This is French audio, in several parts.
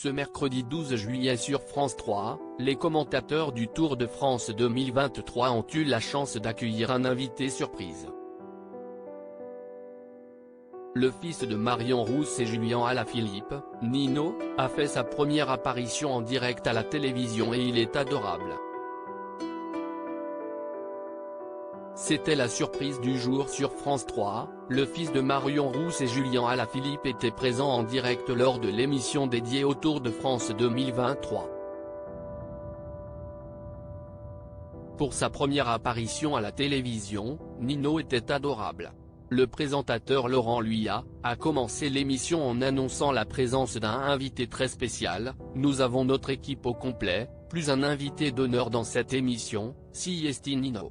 Ce mercredi 12 juillet sur France 3, les commentateurs du Tour de France 2023 ont eu la chance d'accueillir un invité surprise. Le fils de Marion Rousse et Julien Alaphilippe, Nino, a fait sa première apparition en direct à la télévision et il est adorable. C'était la surprise du jour sur France 3, le fils de Marion Rousse et Julien Alaphilippe était présent en direct lors de l'émission dédiée au Tour de France 2023. Pour sa première apparition à la télévision, Nino était adorable. Le présentateur Laurent Luyat a commencé l'émission en annonçant la présence d'un invité très spécial. Nous avons notre équipe au complet, plus un invité d'honneur dans cette émission, si est Nino.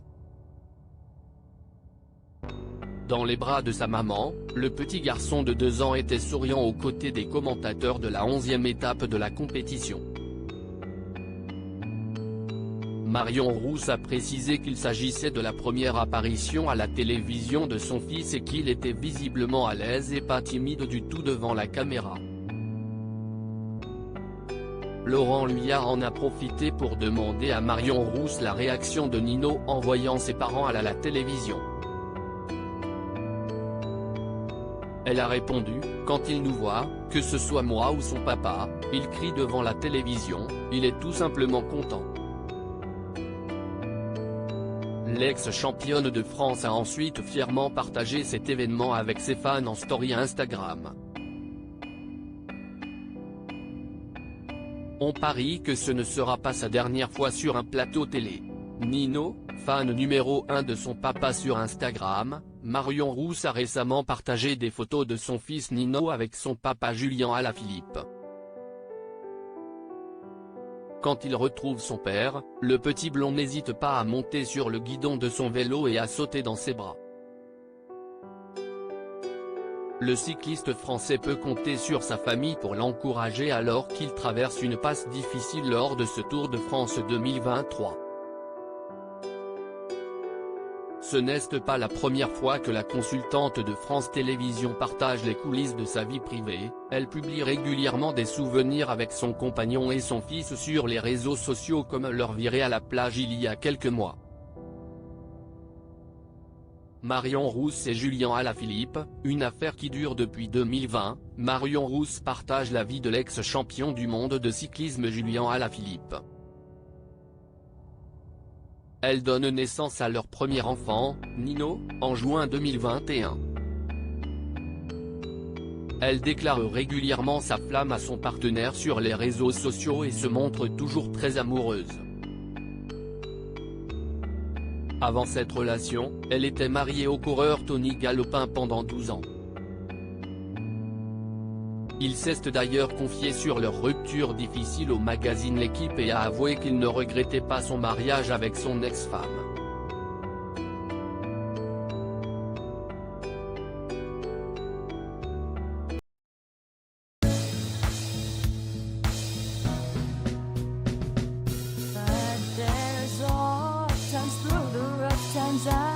Dans les bras de sa maman, le petit garçon de 2 ans était souriant aux côtés des commentateurs de la 11e étape de la compétition. Marion Rousse a précisé qu'il s'agissait de la première apparition à la télévision de son fils et qu'il était visiblement à l'aise et pas timide du tout devant la caméra. Laurent Luyat en a profité pour demander à Marion Rousse la réaction de Nino en voyant ses parents à la télévision. Elle a répondu, quand il nous voit, que ce soit moi ou son papa, il crie devant la télévision, il est tout simplement content. L'ex-championne de France a ensuite fièrement partagé cet événement avec ses fans en story Instagram. On parie que ce ne sera pas sa dernière fois sur un plateau télé. Nino, fan numéro 1 de son papa sur Instagram, Marion Rousse a récemment partagé des photos de son fils Nino avec son papa Julien Alaphilippe. Quand il retrouve son père, le petit blond n'hésite pas à monter sur le guidon de son vélo et à sauter dans ses bras. Le cycliste français peut compter sur sa famille pour l'encourager alors qu'il traverse une passe difficile lors de ce Tour de France 2023. Ce n'est pas la première fois que la consultante de France Télévisions partage les coulisses de sa vie privée, elle publie régulièrement des souvenirs avec son compagnon et son fils sur les réseaux sociaux comme leur virée à la plage il y a quelques mois. Marion Rousse et Julien Alaphilippe, une affaire qui dure depuis 2020, Marion Rousse partage la vie de l'ex-champion du monde de cyclisme Julien Alaphilippe. Elle donne naissance à leur premier enfant, Nino, en juin 2021. Elle déclare régulièrement sa flamme à son partenaire sur les réseaux sociaux et se montre toujours très amoureuse. Avant cette relation, elle était mariée au coureur Tony Galopin pendant 12 ans. Il s'est d'ailleurs confié sur leur rupture difficile au magazine L'Équipe et a avoué qu'il ne regrettait pas son mariage avec son ex-femme. But there's all times through the rough times